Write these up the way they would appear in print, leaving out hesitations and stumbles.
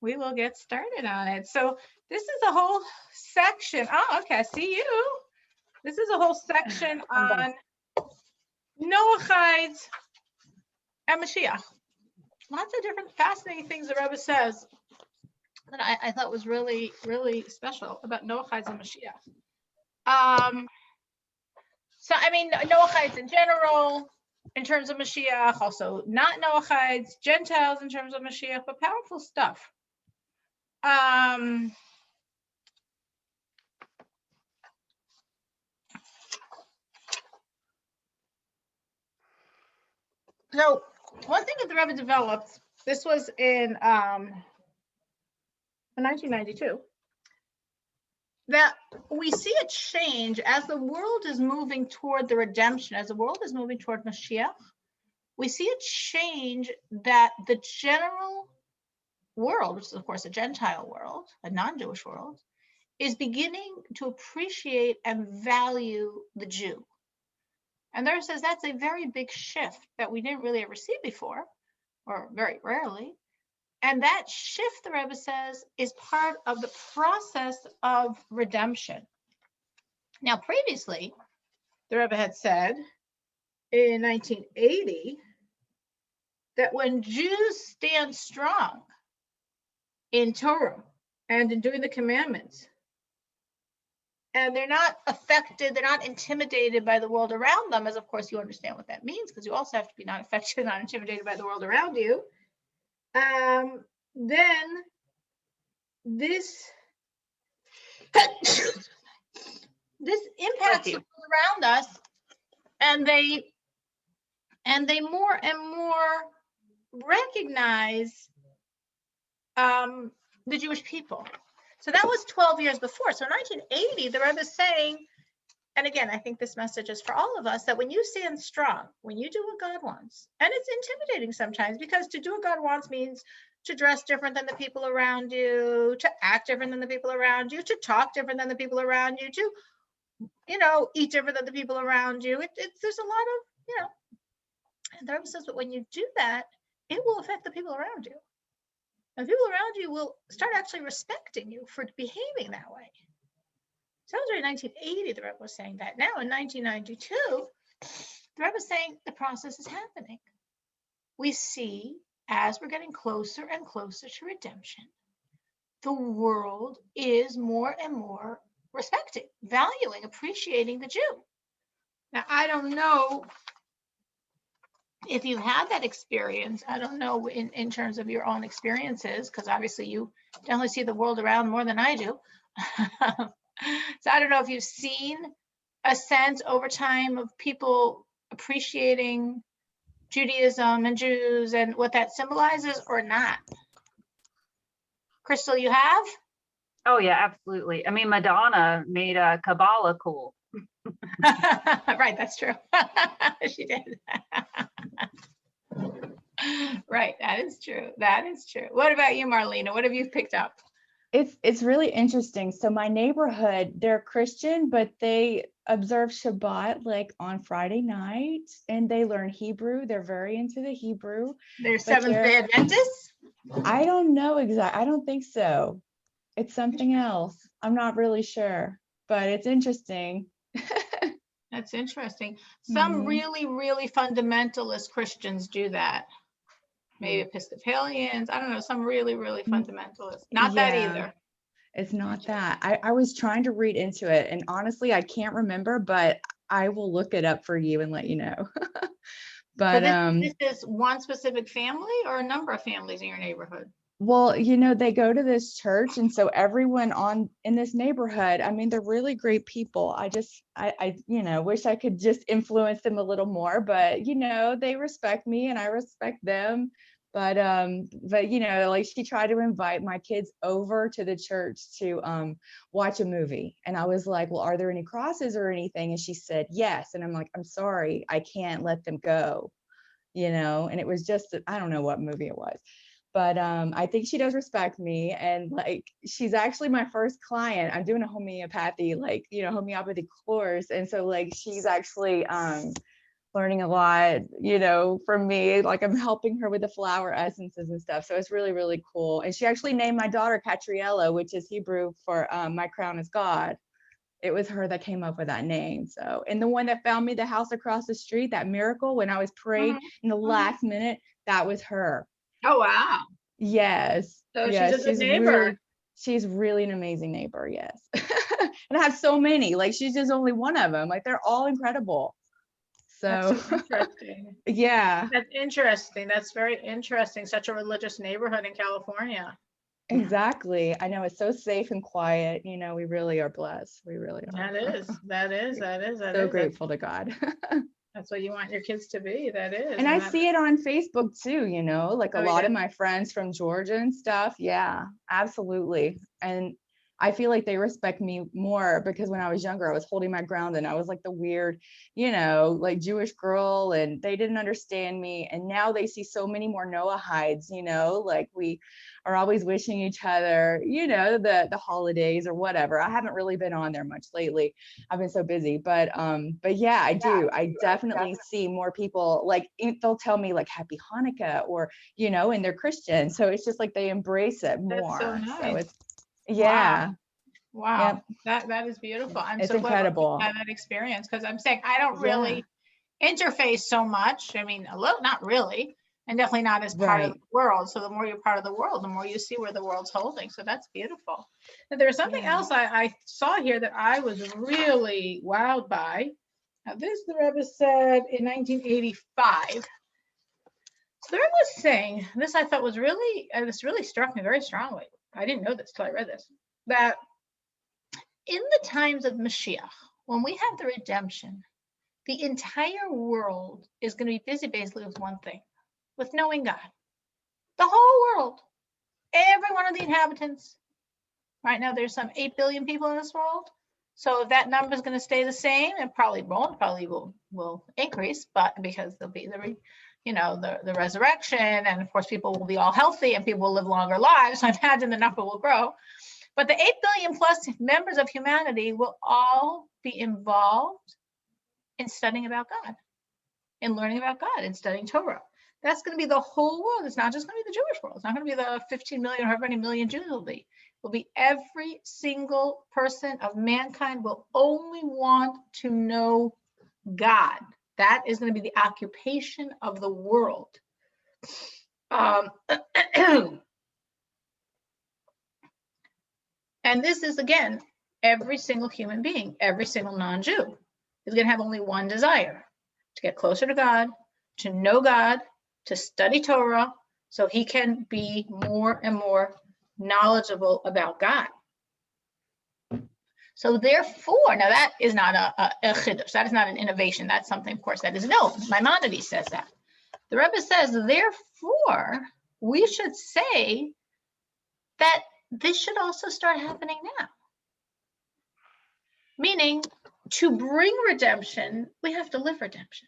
we will get started on it. So this is a whole section. Oh, okay, I see you. This is a whole section I'm back. on Noachides and Mashiach. Lots of different fascinating things the Rebbe says that I thought was really, really special about Noachides and Mashiach. So, I mean, Noachides in general, in terms of Mashiach, also not Noachides, Gentiles in terms of Mashiach, but powerful stuff. So one thing that the Rebbe developed, this was in 1992, that we see a change as the world is moving toward the redemption, as the world is moving toward Mashiach. We see a change that the general world, which is of course a Gentile world, a non-Jewish world, is beginning to appreciate and value the Jew. And there says that's a very big shift that we didn't really ever see before, or very rarely. And that shift, the Rebbe says, is part of the process of redemption. Now, previously, the Rebbe had said in 1980 that when Jews stand strong in Torah and in doing the commandments, and they're not affected, they're not intimidated by the world around them, as of course you understand what that means, because you also have to be not affected, not intimidated by the world around you, then this impacts the world around us, and they more and more recognize the Jewish people. So that was 12 years before. So 1980, the Rebbe is saying, and again, I think this message is for all of us, that when you stand strong, when you do what God wants, and it's intimidating sometimes, because to do what God wants means to dress different than the people around you, to act different than the people around you, to talk different than the people around you, to, eat different than the people around you. There's a lot of, and the Rebbe says, but when you do that, it will affect the people around you. And people around you will start actually respecting you for behaving that way. So that was in 1980, the Rebbe was saying that. Now in 1992, the Rebbe is saying the process is happening. We see, as we're getting closer and closer to redemption, the world is more and more respecting, valuing, appreciating the Jew. Now, I don't know if you had that experience. I don't know in terms of your own experiences, because obviously you definitely see the world around more than I do. So I don't know if you've seen a sense over time of people appreciating Judaism and Jews and what that symbolizes or not. Crystal, you have? Oh yeah, absolutely. I mean, Madonna made Kabbalah cool. Right, that's true. She did. Right, that is true. That is true. What about you, Marlena? What have you picked up? It's really interesting. So my neighborhood, they're Christian, but they observe Shabbat like on Friday night, and they learn Hebrew. They're very into the Hebrew. They're Seventh-day Adventists? I don't know exactly. I don't think so. It's something else. I'm not really sure, but it's interesting. That's interesting. Some really, really fundamentalist Christians do that. Maybe Episcopalians. I don't know. Some really, really fundamentalists. Not that either. It's not that. I was trying to read into it, and honestly, I can't remember, but I will look it up for you and let you know. But so this is one specific family or a number of families in your neighborhood? Well, they go to this church, and so everyone in this neighborhood, I mean, they're really great people. I wish I could just influence them a little more, but they respect me and I respect them. But like she tried to invite my kids over to the church to watch a movie, and I was like, well, are there any crosses or anything? And she said yes, and I'm like, I'm sorry, I can't let them go, and it was just, I don't know what movie it was. But I think she does respect me, and like she's actually my first client. I'm doing a homeopathy course, and so like she's actually learning a lot, you know, from me. Like I'm helping her with the flower essences and stuff. So it's really, really cool. And she actually named my daughter Catriella, which is Hebrew for my crown is God. It was her that came up with that name. So, and the one that found me the house across the street, that miracle when I was praying in the last minute, that was her. Oh, wow. Yes. So yes, she's a good neighbor. She's really an amazing neighbor. Yes. And I have so many, like she's just only one of them. Like they're all incredible. So, That's so interesting. yeah, That's interesting. That's very interesting. Such a religious neighborhood in California. exactly. I know it's so safe and quiet. You know, we really are blessed. We really are. That is. So grateful to God. That's what you want your kids to be. That is. And I see it on Facebook too, you know, like a lot yeah. of my friends from Georgia and stuff. Yeah, absolutely. And I feel like they respect me more because when I was younger, I was holding my ground and I was like the weird, you know, like Jewish girl, and they didn't understand me. And now they see so many more Noachides, you know, like we are always wishing each other, you know, the holidays or whatever. I haven't really been on there much lately. I've been so busy, but yeah, I do. I definitely see more people like they'll tell me like Happy Hanukkah or, you know, and they're Christian. So it's just like they embrace it more. That's so nice. So it's, yeah. Wow. Yep. That is beautiful. I'm It's so glad incredible. you had that experience because I'm saying I don't really interface so much. I mean, a little, not really, and definitely not as part of the world. So the more you're part of the world, the more you see where the world's holding. So that's beautiful. And there's something else I saw here that I was really wowed by. Now this, the Rebbe said in 1985. So the Rebbe was saying, this I thought was really, this really struck me very strongly. I didn't know this till I read this, that in the times of Moshiach, when we have the redemption, the entire world is going to be busy basically with one thing, with knowing God. The whole world, every one of the inhabitants. Right now, there's some 8 billion people in this world. So if that number is going to stay the same, it probably won't, probably will increase, but because there'll be the resurrection, and of course people will be all healthy and people will live longer lives. So I imagine the number will grow. But the 8 billion plus members of humanity will all be involved in studying about God, in learning about God, in studying Torah. That's going to be the whole world. It's not just going to be the Jewish world. It's not going to be the 15 million or however many million Jews will be. It will be every single person of mankind will only want to know God. That is going to be the occupation of the world. And this is, again, every single human being, every single non-Jew is going to have only one desire: to get closer to God, to know God, to study Torah, so he can be more and more knowledgeable about God. So therefore, now that is not a chiddush, that is not an innovation. That's something, of course, that is known. Maimonides says that. The Rebbe says, therefore, we should say that this should also start happening now. Meaning, to bring redemption, we have to live redemption.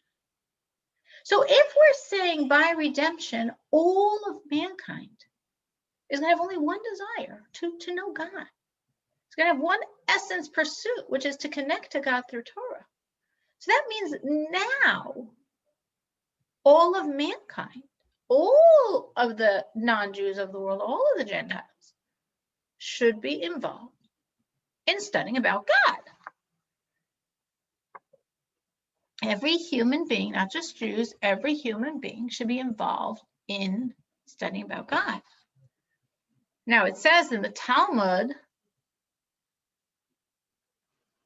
So if we're saying by redemption, all of mankind is going to have only one desire, to know God. It's going to have one essence pursuit, which is to connect to God through Torah. So that means now all of mankind, all of the non-Jews of the world, all of the Gentiles should be involved in studying about God. Every human being, not just Jews, every human being should be involved in studying about God. Now it says in the Talmud,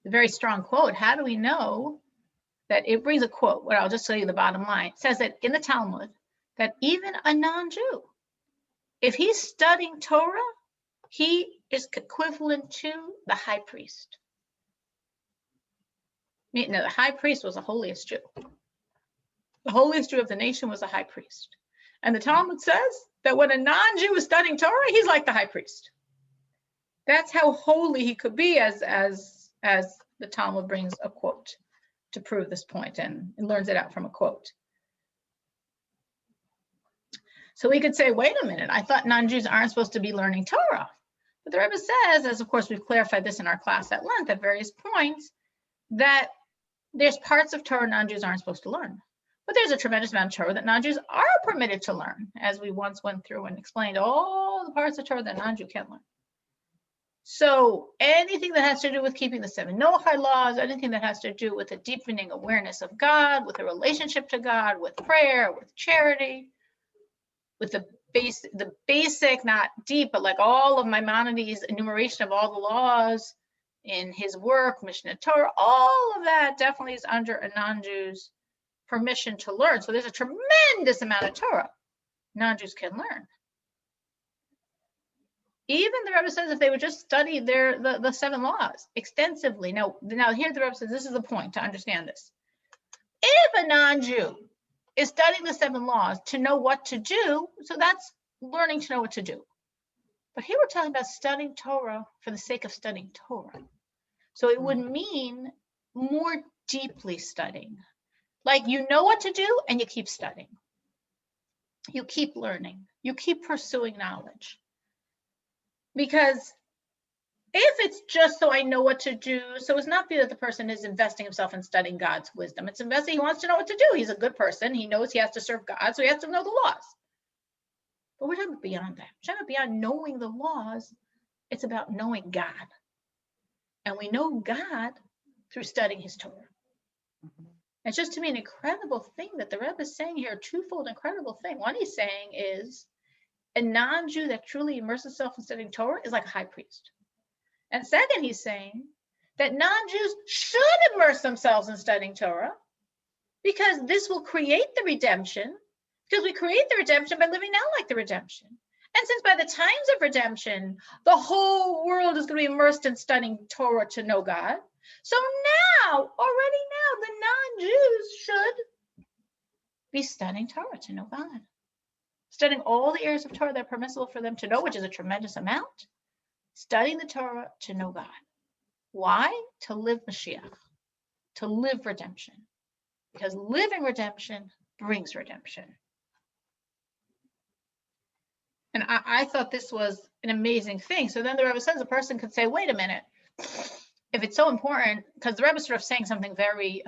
a very strong quote, how do we know that it brings a quote? Well, I'll just tell you the bottom line. It says that in the Talmud, that even a non-Jew, if he's studying Torah, he is equivalent to the high priest. The high priest was the holiest Jew. The holiest Jew of the nation was the high priest. And the Talmud says that when a non-Jew is studying Torah, he's like the high priest. That's how holy he could be, as the Talmud brings a quote to prove this point, and learns it out from a quote. So we could say, wait a minute, I thought non-Jews aren't supposed to be learning Torah. But the Rebbe says, as of course we've clarified this in our class at length at various points, that there's parts of Torah non-Jews aren't supposed to learn. But there's a tremendous amount of Torah that non-Jews are permitted to learn, as we once went through and explained all the parts of Torah that non-Jew can't learn. So anything that has to do with keeping the 7 Noachide laws, anything that has to do with a deepening awareness of God, with a relationship to God, with prayer, with charity, with the basic, not deep, but like all of Maimonides' enumeration of all the laws in his work, Mishnah Torah, all of that definitely is under a non-Jew's permission to learn. So there's a tremendous amount of Torah non-Jews can learn. Even the Rebbe says if they would just study the 7 laws extensively. Now here the Rebbe says this is the point to understand this. If a non-Jew is studying the 7 laws to know what to do, so that's learning to know what to do. But here we're talking about studying Torah for the sake of studying Torah. So it would mean more deeply studying. Like you know what to do and you keep studying. You keep learning. You keep pursuing knowledge. Because if it's just so I know what to do, so it's not that the person is investing himself in studying God's wisdom. It's investing, he wants to know what to do. He's a good person. He knows he has to serve God, so he has to know the laws. But we're talking beyond that. We're talking beyond knowing the laws. It's about knowing God. And we know God through studying his Torah. It's just to me an incredible thing that the Rebbe is saying here, a twofold incredible thing. One he's saying is a non-Jew that truly immerses himself in studying Torah is like a high priest. And second, he's saying that non-Jews should immerse themselves in studying Torah because this will create the redemption, because we create the redemption by living now like the redemption. And since by the times of redemption, the whole world is going to be immersed in studying Torah to know God, so now, already now, the non-Jews should be studying Torah to know God. Studying all the areas of Torah that are permissible for them to know, which is a tremendous amount. Studying the Torah to know God. Why? To live Moshiach, to live redemption. Because living redemption brings redemption. And I thought this was an amazing thing. So then the Rebbe says a person could say, wait a minute, if it's so important, because the Rebbe is sort of saying something very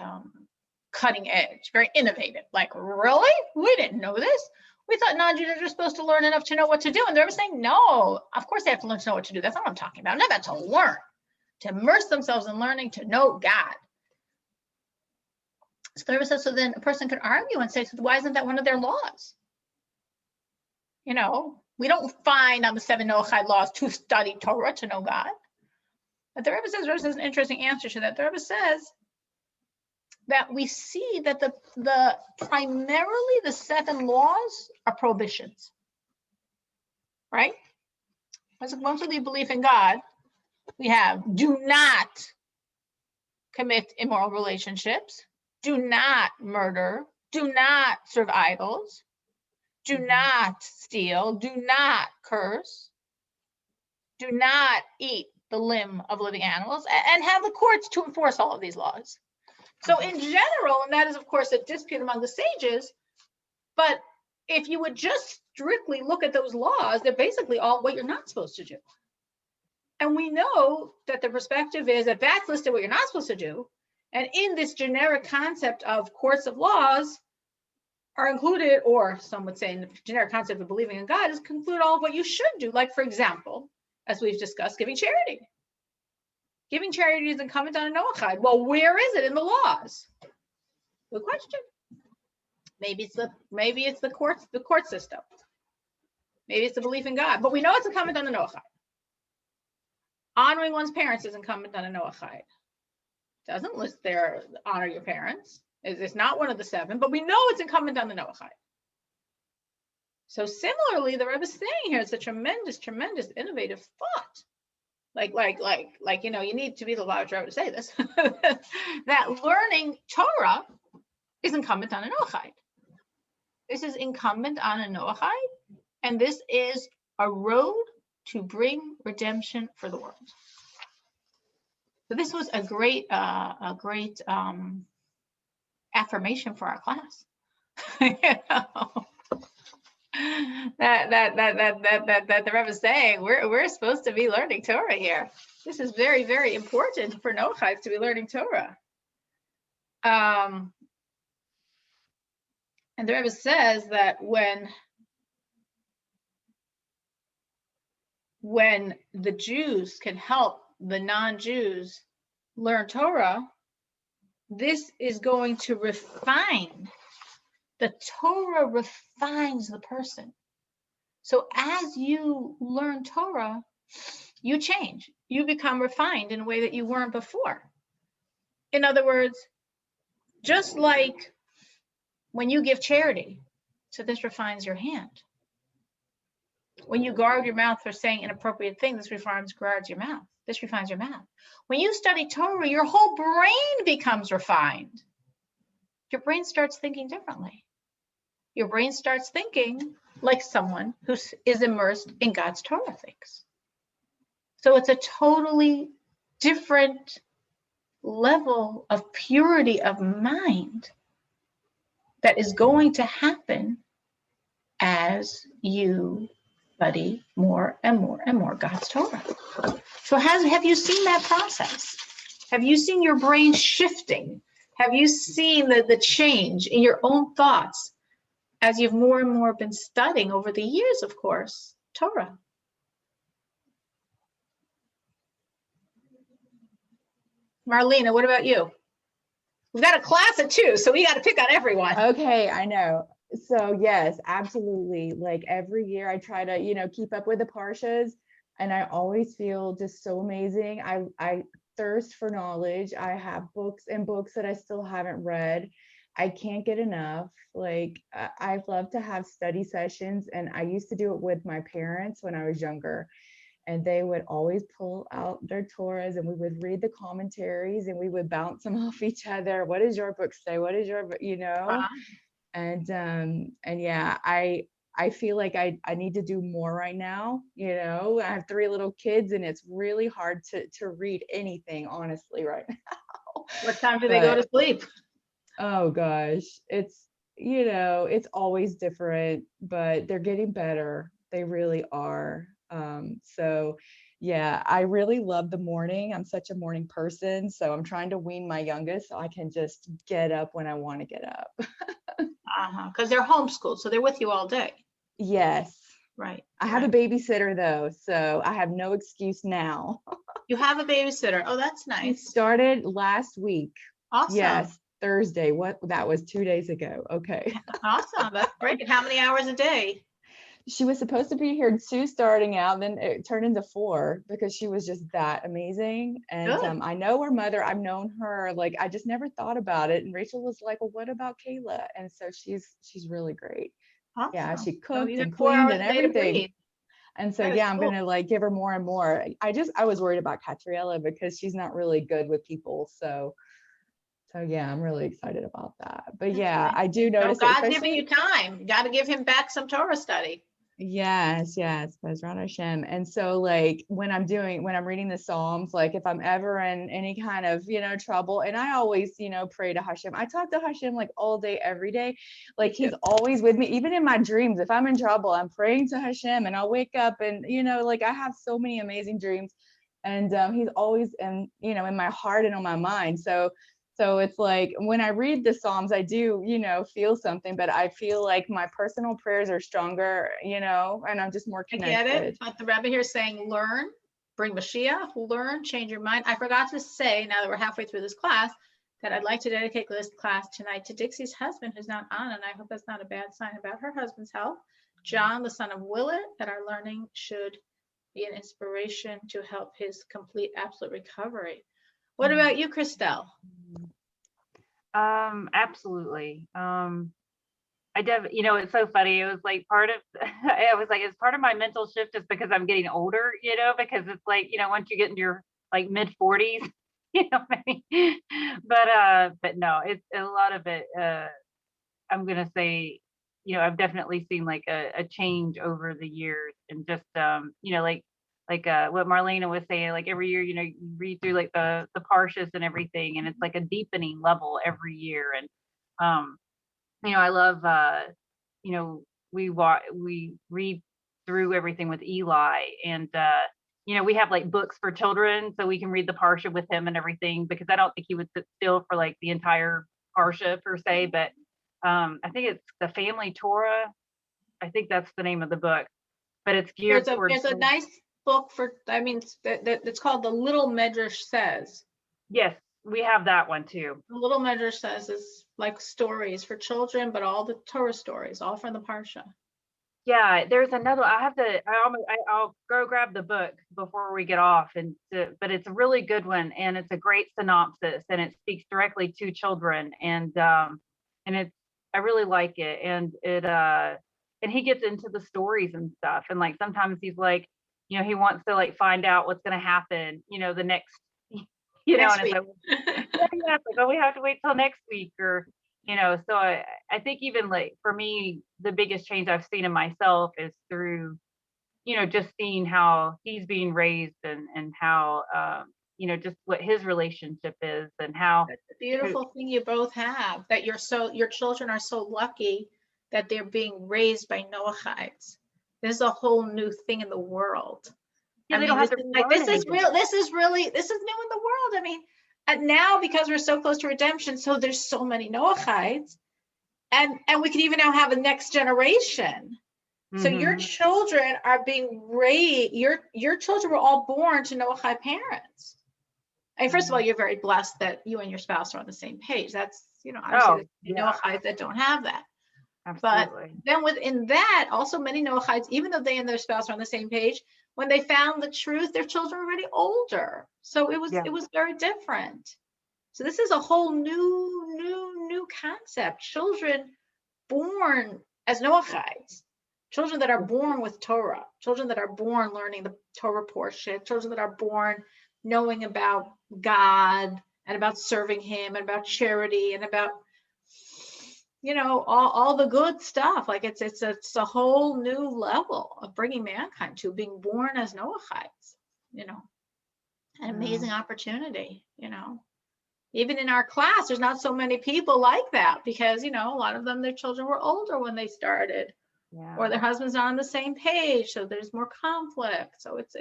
cutting edge, very innovative. Like, really? We didn't know this. We thought non-Jews are supposed to learn enough to know what to do. And the Rebbe is saying, no, of course they have to learn to know what to do. That's not what I'm talking about. I'm not about to learn, to immerse themselves in learning to know God. So the Rebbe says, so then a person could argue and say, so why isn't that one of their laws? You know, we don't find on the 7 Noachide laws to study Torah to know God. But the Rebbe says an interesting answer to that. The Rebbe says that we see that the primarily the 7 laws are prohibitions, right? Once we believe in God, we have do not commit immoral relationships, do not murder, do not serve idols, do not steal, do not curse, do not eat the limb of living animals, and have the courts to enforce all of these laws. So in general, and that is of course a dispute among the sages, but if you would just strictly look at those laws, they're basically all what you're not supposed to do. And we know that the perspective is that that's listed what you're not supposed to do. And in this generic concept of courts of laws are included, or some would say in the generic concept of believing in God is conclude all of what you should do. Like for example, as we've discussed, giving charity. Giving charity is incumbent on a Noachide. Well, where is it in the laws? Good question. Maybe it's the court system. Maybe it's the belief in God. But we know it's incumbent on the Noachide. Honoring one's parents is incumbent on a Noachide. Doesn't list there honor your parents. It's not one of the 7, but we know it's incumbent on the Noachide. So similarly, the Rebbe is saying here, it's a tremendous, tremendous innovative thought. Like, you know, you need to be the large Rebbe to say this, that learning Torah is incumbent on a Noachide. This is incumbent on a Noachide, and this is a road to bring redemption for the world. So this was a great affirmation for our class. You know? that the Rebbe is saying we're supposed to be learning Torah here. This is very, very important for Noachides to be learning Torah. And the Rebbe says that when the Jews can help the non-Jews learn Torah, this is going to refine. The Torah refines the person. So as you learn Torah, you change. You become refined in a way that you weren't before. In other words, just like when you give charity, so this refines your hand. When you guard your mouth for saying inappropriate things, this guards your mouth. This refines your mouth. When you study Torah, your whole brain becomes refined. Your brain starts thinking differently. Your brain starts thinking like someone who is immersed in God's Torah thinks. So it's a totally different level of purity of mind that is going to happen as you study more and more and more God's Torah. So have you seen that process? Have you seen your brain shifting? Have you seen the change in your own thoughts as you've more and more been studying over the years, of course, Torah? Marlena, what about you? We've got a class at 2, so we got to pick on everyone. Okay, I know. So yes, absolutely. Like every year I try to, keep up with the Parshas, and I always feel just so amazing. I thirst for knowledge. I have books and books that I still haven't read. I can't get enough. Like I love to have study sessions, and I used to do it with my parents when I was younger. And they would always pull out their Torahs, and we would read the commentaries, and we would bounce them off each other. What does your book say? What is your book, And yeah, I feel like I need to do more right now. I have 3 little kids, and it's really hard to read anything, honestly, right now. What time do they go to sleep? Oh gosh, it's always different, but they're getting better. They really are. So yeah, I really love the morning. I'm such a morning person, so I'm trying to wean my youngest so I can just get up when I want to get up. Because they're homeschooled, so they're with you all day. Yes. Right. I have a babysitter though, so I have no excuse now. You have a babysitter. Oh, that's nice. She started last week. Awesome. Yes, Thursday. That was 2 days ago. Okay. Awesome. That's great. How many hours a day? She was supposed to be here 2 starting out, then it turned into 4 because she was just that amazing. And I know her mother. I've known her. Like I just never thought about it. And Rachel was like, "Well, what about Kayla?" And so she's really great. Awesome. Yeah, she So cooked you and have 4 cleaned hours and a day to everything. breathe. And so That is yeah, I'm cool. gonna like give her more and more. I was worried about Catriella because she's not really good with people. So yeah, I'm really excited about that. But yeah, I do So notice God's giving you time. You got to give him back some Torah study. Yes, Bezrat Hashem. And so like when I'm reading the Psalms, like if I'm ever in any kind of, trouble, and I always, pray to Hashem. I talk to Hashem like all day, every day. Like he's always with me, even in my dreams. If I'm in trouble, I'm praying to Hashem, and I'll wake up and, like I have so many amazing dreams, and he's always in my heart and on my mind. So it's like when I read the Psalms, I do, feel something, but I feel like my personal prayers are stronger, and I'm just more connected. I get it. But the Rebbe here is saying, learn, bring Moshiach, learn, change your mind. I forgot to say, now that we're halfway through this class, that I'd like to dedicate this class tonight to Dixie's husband, who's not on, and I hope that's not a bad sign about her husband's health. John, the son of Willett, that our learning should be an inspiration to help his complete, absolute recovery. What about you, Christelle? Absolutely. It's so funny. It was like it's part of my mental shift just because I'm getting older, because it's like, once you get into your like mid 40s, what I mean? But no, it's a lot of it. I'm going to say, I've definitely seen like a change over the years, and just, what Marlena was saying, like every year, you read through like the Parshas and everything, and it's like a deepening level every year. And, I love, we read through everything with Eli, and, we have like books for children, so we can read the Parsha with him and everything, because I don't think he would sit still for like the entire parsha per se, but I think it's the Family Torah. I think that's the name of the book, but it's geared towards. There's a nice book for, I mean, it's called The Little Medrash Says. Yes, we have that one too. The Little Medrash Says is like stories for children, but all the Torah stories, all from the Parsha. Yeah, there's another. I'll go grab the book before we get off, but it's a really good one, and it's a great synopsis, and it speaks directly to children, and it's, I really like it, and and he gets into the stories and stuff, and like sometimes he's like, you know, he wants to like find out what's going to happen, you know, the next, you know, Next and it's week. like, yeah, it's like, oh, we have to wait till next week, or you know. So I think even like for me, the biggest change I've seen in myself is through, you know, just seeing how he's being raised, and how you know, just what his relationship is, and how That's a beautiful thing you both have, that your children are so lucky that they're being raised by Noachides. This is a whole new thing in the world. yeah, I they mean, don't have this to is like, learn this is anything. real, this is new in the world. I mean, and now because we're so close to redemption, so there's so many Noachides, and we can even now have a next generation. So your Mhm. children are being raised, your children were all born to Noachide parents. And first of all, you're very blessed that you and your spouse are on the same page. That's, you know, obviously Oh, there's yeah, Noachides that don't have that. But absolutely. then within that, also many Noachides, even though they and their spouse are on the same page, when they found the truth, their children were already older. So it Yeah. was very different. So this is a whole new concept. Children born as Noachides, children that are born with Torah, children that are born learning the Torah portion, children that are born knowing about God and about serving Him and about charity and about, you know, all the good stuff. Like it's a whole new level of bringing mankind to being born as Noachides. You know, an amazing opportunity. You know, even in our class, there's not so many people like that because, you know, a lot of them, their children were older when they started, Yeah. or their husband's not on the same page, so there's more conflict. So it's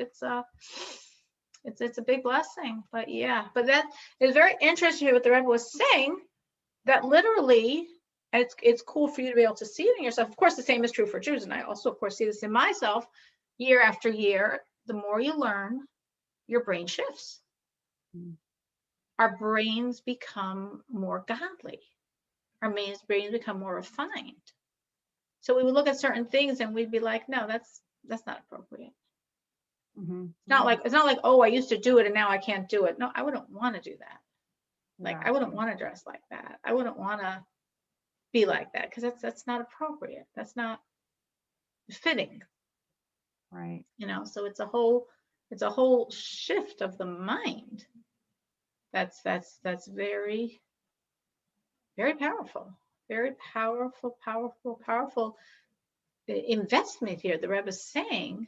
a big blessing. But yeah, but that is very interesting what the Rebbe was saying, that literally, and it's cool for you to be able to see it in yourself. Of course, the same is true for Jews, and I also, of course, see this in myself. Year after year, the more you learn, your brain shifts. Our brains become more godly. Our brains become more refined. So we would look at certain things and we'd be like, no, that's not appropriate. It's not like, oh, I used to do it and now I can't do it. No, I wouldn't want to do that. Like I wouldn't want to dress like that. I wouldn't want to be like that because that's not appropriate. That's not fitting. Right. You know, so it's a whole shift of the mind. That's very, very powerful. Very powerful investment here. The Rebbe is saying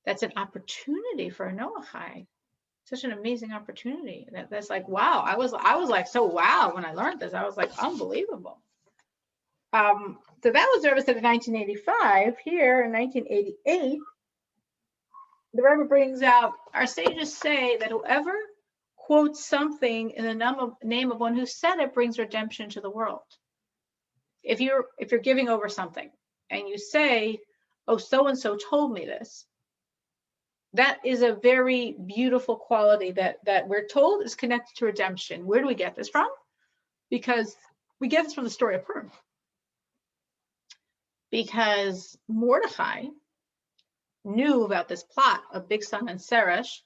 that's an opportunity for a Noachide. Such an amazing opportunity. That's like, wow. I was like, so wow, when I learned this, I was like, unbelievable. So that was the Rebbe said in 1985. Here in 1988, the Rebbe brings out, our sages say that whoever quotes something in the name of one who said it brings redemption to the world. If you're giving over something and you say, oh, so-and-so told me this, that is a very beautiful quality that we're told is connected to redemption. Where do we get this from? Because we get this from the story of Purim. Because Mordechai knew about this plot of Bigsan and Seresh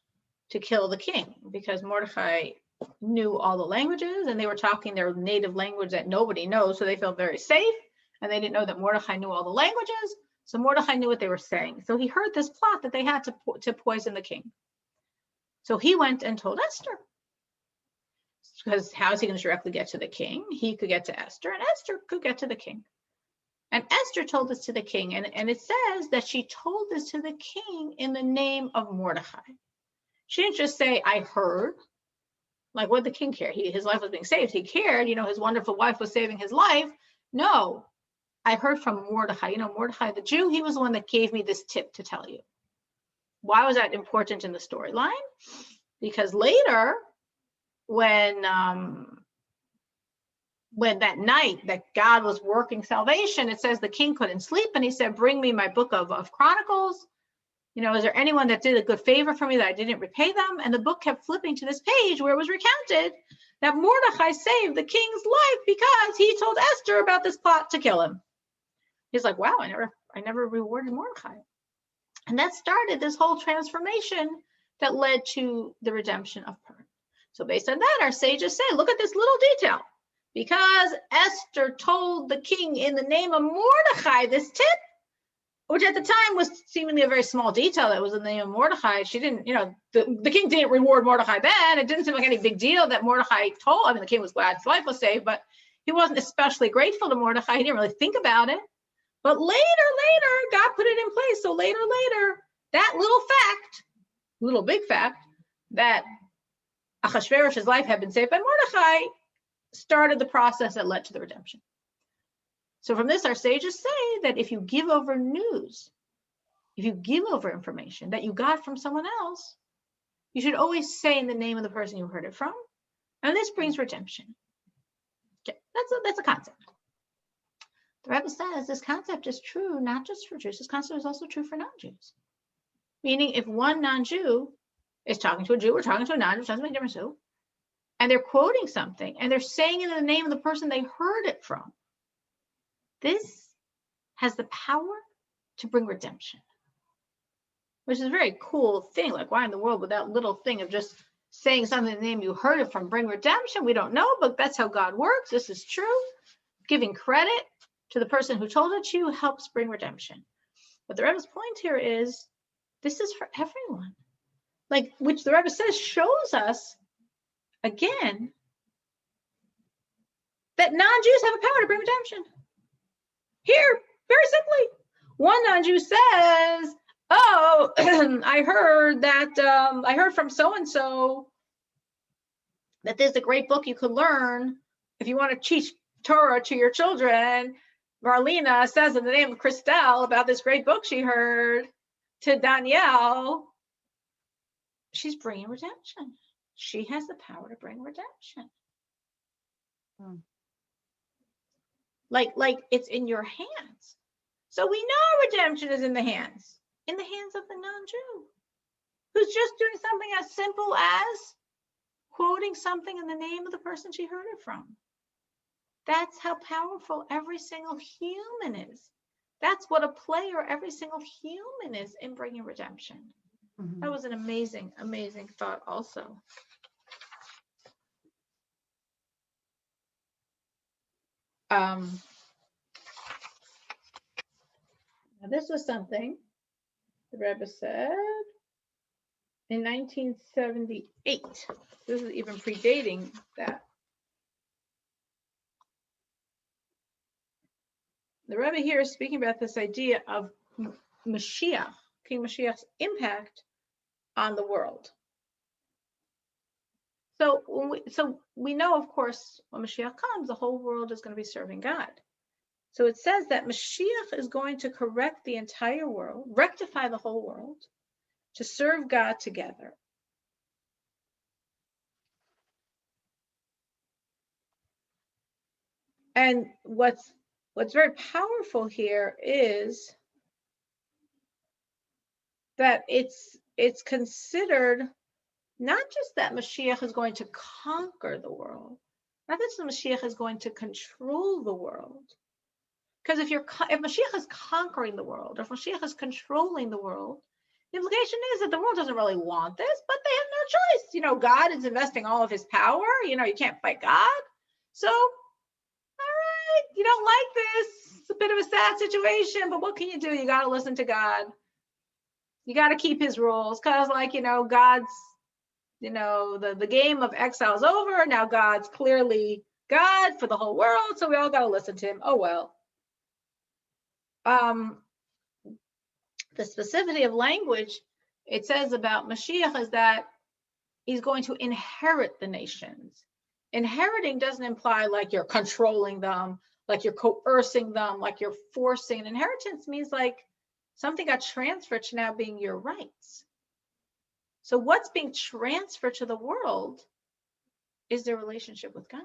to kill the king, because Mordechai knew all the languages and they were talking their native language that nobody knows, so they felt very safe, and they didn't know that Mordechai knew all the languages, so Mordechai knew what they were saying. So he heard this plot that they had to poison the king. So he went and told Esther, because how is he going to directly get to the king? He could get to Esther, and Esther could get to the king. And Esther told this to the king, and it says that she told this to the king in the name of Mordechai. She didn't just say, I heard. Like, what did the king care? His life was being saved. He cared, you know, his wonderful wife was saving his life. No, I heard from Mordechai. You know, Mordechai the Jew, he was the one that gave me this tip to tell you. Why was that important in the storyline? Because later, when when that night that God was working salvation, it says the king couldn't sleep, and he said, bring me my book of Chronicles. You know, is there anyone that did a good favor for me that I didn't repay them? And the book kept flipping to this page where it was recounted that Mordechai saved the king's life because he told Esther about this plot to kill him. He's like, wow, I never rewarded Mordechai. And that started this whole transformation that led to the redemption of Purim. So based on that, our sages say, look at this little detail. Because Esther told the king in the name of Mordechai this tip, which at the time was seemingly a very small detail that was in the name of Mordechai. She didn't, you know, the king didn't reward Mordechai then. It didn't seem like any big deal that Mordechai told. I mean, the king was glad his life was saved, but he wasn't especially grateful to Mordechai. He didn't really think about it. But later, God put it in place. So later, that little big fact, that Achashverosh's life had been saved by Mordechai started the process that led to the redemption. So from this, our sages say that if you give over news, if you give over information that you got from someone else, you should always say in the name of the person you heard it from. And this brings redemption. Okay, that's a concept. The Rebbe says this concept is true not just for Jews. This concept is also true for non-Jews. Meaning, if one non-Jew is talking to a Jew or talking to a non-Jew, doesn't make a difference who, and they're quoting something and they're saying it in the name of the person they heard it from, this has the power to bring redemption, which is a very cool thing. Like, why in the world would that little thing of just saying something in the name you heard it from bring redemption? We don't know, but that's how God works. This is true. Giving credit to the person who told it to you helps bring redemption. But the Rebbe's point here is this is for everyone. Like, which the Rebbe says shows us, again, that non-Jews have a power to bring redemption. Here, very simply, one non-Jew says, oh, I heard from so-and-so that there's a great book you could learn if you want to teach Torah to your children. Marlena says in the name of Christelle about this great book she heard to Danielle. She's bringing redemption. She has the power to bring redemption. Like it's in your hands. So we know redemption is in the hands of the non-Jew, who's just doing something as simple as quoting something in the name of the person she heard it from. That's how powerful every single human is. That's what a player every single human is in bringing redemption. Mm-hmm. That was an amazing, amazing thought also. Now this was something the Rebbe said in 1978. This is even predating that. The Rebbe here is speaking about this idea of Moshiach, King Moshiach's impact on the world. So we know, of course, when Mashiach comes, the whole world is going to be serving God. So it says that Mashiach is going to correct the entire world, rectify the whole world, to serve God together. And what's very powerful here is that it's considered not just that Mashiach is going to conquer the world, not that the Mashiach is going to control the world. Because if Mashiach is conquering the world, or if Mashiach is controlling the world, the implication is that the world doesn't really want this, but they have no choice. You know, God is investing all of his power. You know, you can't fight God. So, all right, you don't like this. It's a bit of a sad situation, but what can you do? You got to listen to God. You got to keep his rules, because, like, you know, God's, you know, the game of exile is over. Now God's clearly God for the whole world, so we all got to listen to him. Oh, well. The specificity of language, it says about Mashiach is that he's going to inherit the nations. Inheriting doesn't imply like you're controlling them, like you're coercing them, like you're forcing. Inheritance means like something got transferred to now being your rights. So what's being transferred to the world is their relationship with God.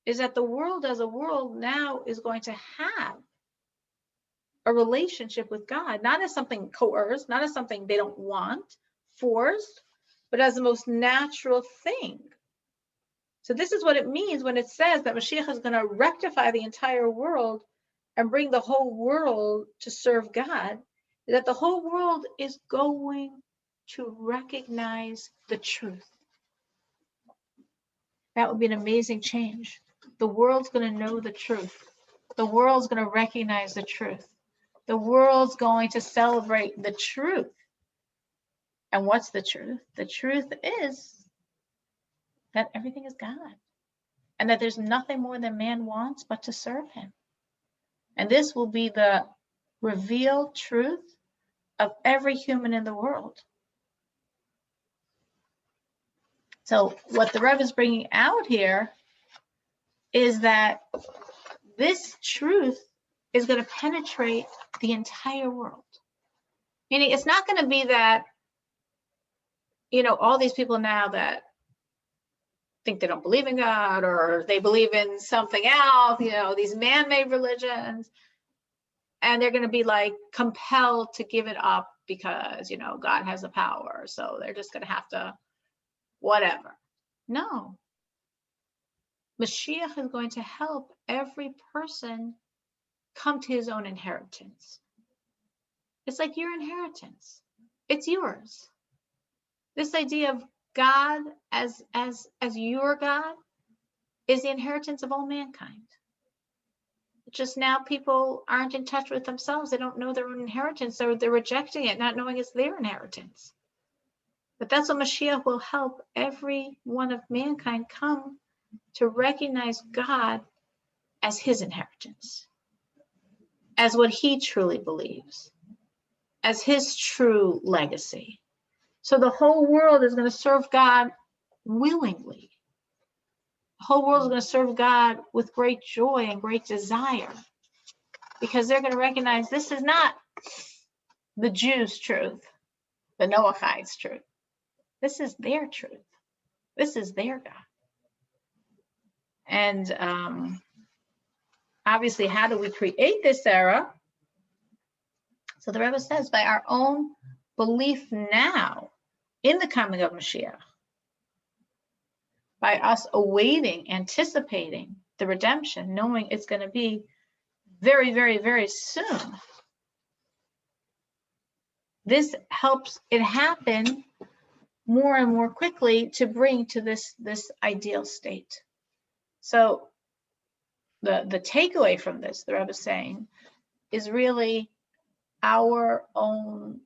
is that the world as a world now is going to have a relationship with God, not as something coerced, not as something they don't want, forced, but as the most natural thing. So this is what it means when it says that Moshiach is going to rectify the entire world and bring the whole world to serve God, that the whole world is going to recognize the truth. That would be an amazing change. The world's going to know the truth. The world's going to recognize the truth. The world's going to celebrate the truth. And what's the truth? The truth is that everything is God, and that there's nothing more than man wants but to serve him. And this will be the revealed truth of every human in the world. So what the Rebbe is bringing out here is that this truth is going to penetrate the entire world. Meaning it's not going to be that, all these people now that think they don't believe in God, or they believe in something else, these man-made religions, and they're going to be like compelled to give it up because, God has the power. So they're just going to have to, whatever. No. Mashiach is going to help every person come to his own inheritance. It's like your inheritance. It's yours. This idea of God as your God is the inheritance of all mankind. Just now people aren't in touch with themselves. They don't know their own inheritance, so they're rejecting it, not knowing it's their inheritance. But that's what Mashiach will help every one of mankind come to recognize God as his inheritance, as what he truly believes, as his true legacy. So the whole world is going to serve God willingly. The whole world is going to serve God with great joy and great desire, because they're going to recognize this is not the Jews' truth, the Noachides' truth. This is their truth. This is their God. And obviously, how do we create this era? So the Rebbe says, by our own belief now in the coming of Mashiach, by us awaiting, anticipating the redemption, knowing it's going to be very, very, very soon. This helps it happen more and more quickly to bring to this ideal state. So the takeaway from this, the Rebbe is saying, is really our own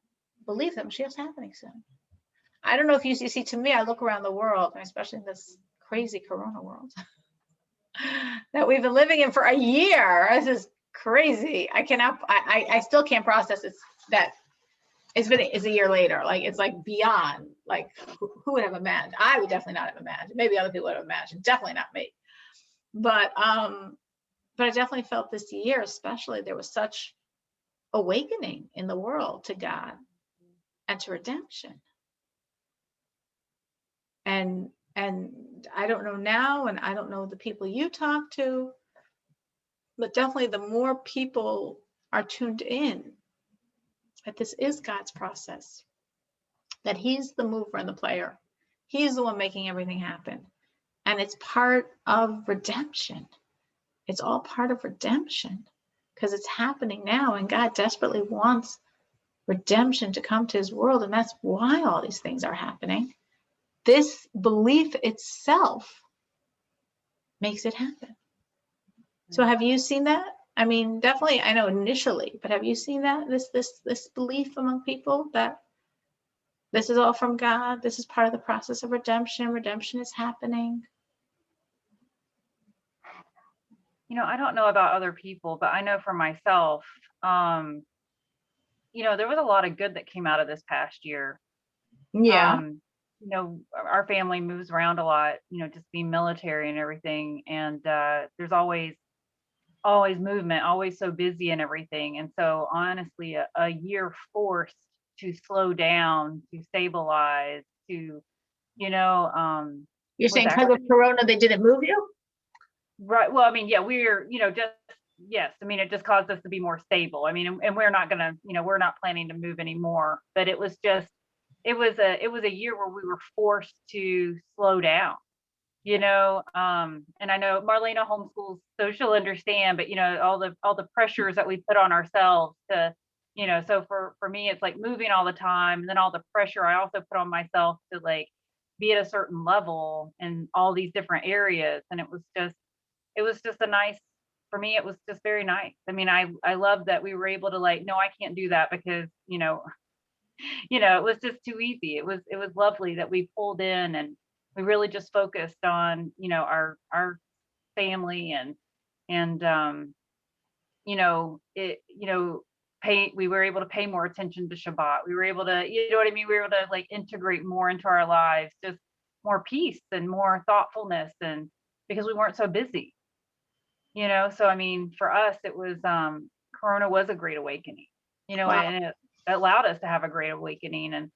belief that Mashiach's happening soon. I don't know if you see, to me, I look around the world, especially in this crazy Corona world that we've been living in for a year. This is crazy. I still can't process it, that it's a year later. Like, it's like beyond, like, who would have imagined? I would definitely not have imagined. Maybe other people would have imagined, definitely not me. But I definitely felt this year, especially, there was such awakening in the world to God and to redemption. And I don't know now, and I don't know the people you talk to, but definitely the more people are tuned in that this is God's process, that he's the mover and the player. He's the one making everything happen. And it's part of redemption. It's all part of redemption, because it's happening now, and God desperately wants redemption to come to his world. And that's why all these things are happening. This belief itself makes it happen. So have you seen that? I mean, definitely, I know initially, but have you seen that, this belief among people that this is all from God? This is part of the process of redemption. Redemption is happening. I don't know about other people, but I know for myself, there was a lot of good that came out of this past year. Yeah. Our family moves around a lot, just being military and everything. And there's always movement, always so busy and everything. And so honestly, a year forced to slow down, to stabilize, to, You're saying because of Corona, they didn't move you? Right. Well, I mean, yeah, we're, just, yes. I mean, it just caused us to be more stable. I mean, and we're not gonna, we're not planning to move anymore. But it was just, it was a year where we were forced to slow down. And I know Marlena homeschools, so she'll understand. But all the pressures that we put on ourselves to, so for me, it's like moving all the time, and then all the pressure I also put on myself to like be at a certain level in all these different areas, and it was just a nice, for me, it was just very nice. I mean, I love that we were able to like, no, I can't do that because, it was just too easy. It was lovely that we pulled in and we really just focused on, our family and it, we were able to pay more attention to Shabbat. We were able to, you know what I mean? We were able to like integrate more into our lives, just more peace and more thoughtfulness, and because we weren't so busy. So I mean, for us, it was Corona was a great awakening, Wow. and it allowed us to have a great awakening. And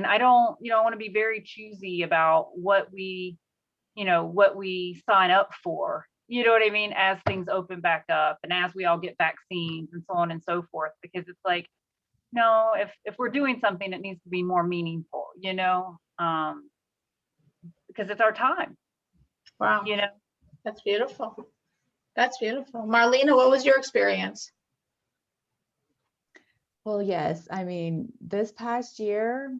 I don't, I want to be very choosy about what we sign up for, you know what I mean, as things open back up and as we all get vaccines and so on and so forth, because it's like, no, if we're doing something, it needs to be more meaningful, because it's our time, Wow. That's beautiful. That's beautiful. Marlena, what was your experience? Well, yes. I mean, this past year,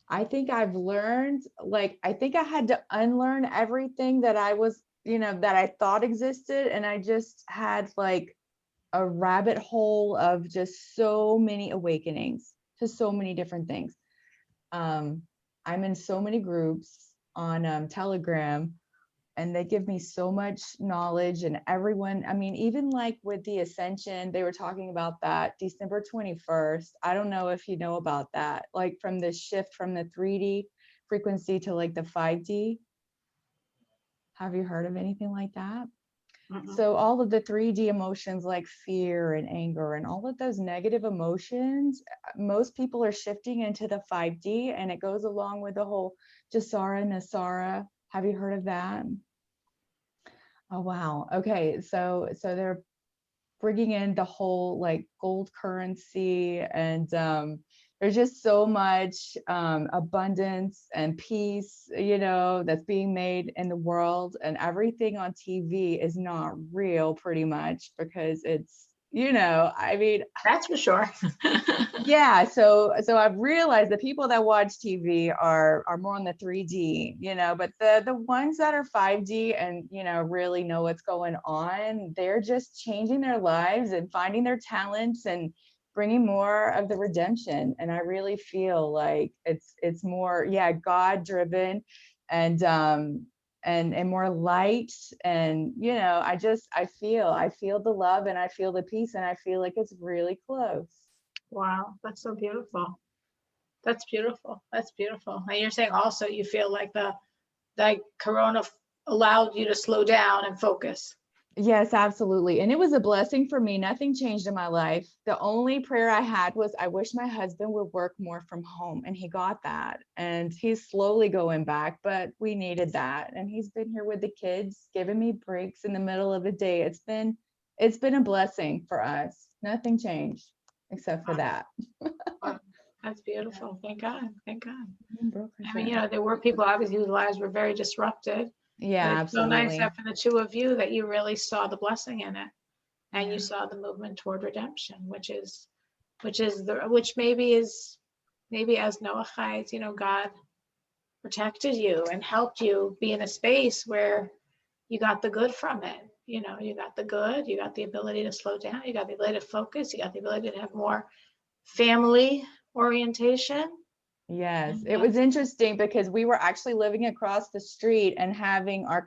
I think I've learned, like, I think I had to unlearn everything that I was, that I thought existed. And I just had like a rabbit hole of just so many awakenings to so many different things. I'm in so many groups on Telegram, and they give me so much knowledge, and everyone, I mean, even like with the ascension, they were talking about that December 21st. I don't know if you know about that, like from the shift from the 3D frequency to like the 5D. Have you heard of anything like that? So all of the 3D emotions like fear and anger and all of those negative emotions, most people are shifting into the 5D, and it goes along with the whole Jasara Nasara. Have you heard of that? Oh, wow. Okay. So they're bringing in the whole like gold currency, and there's just so much abundance and peace, that's being made in the world, and everything on TV is not real pretty much because it's, I mean, That's for sure. yeah, so I've realized the people that watch TV are more on the 3D, but the ones that are 5D and really know what's going on, they're just changing their lives and finding their talents and bringing more of the redemption. And I really feel like it's more, God driven, and more light, and I feel the love, and I feel the peace, and I feel like it's really close. Wow, that's so beautiful. That's beautiful. That's beautiful. And you're saying also you feel like the Corona allowed you to slow down and focus. Yes, absolutely. And it was a blessing for me. Nothing changed in my life. The only prayer I had was, I wish my husband would work more from home, and he got that. And he's slowly going back, but we needed that. And he's been here with the kids, giving me breaks in the middle of the day. It's been a blessing for us. Nothing changed except for that. Wow, that's beautiful. Thank God. Thank God. I mean, Yeah, there were people obviously whose lives were very disrupted. But it's absolutely. so nice that for the two of you that you really saw the blessing in it, and you saw the movement toward redemption, which maybe as Noachides, God protected you and helped you be in a space where you got the good from it. You got the good, you got the ability to slow down, you got the ability to focus, you got the ability to have more family orientation. Yes, it was interesting because we were actually living across the street and having our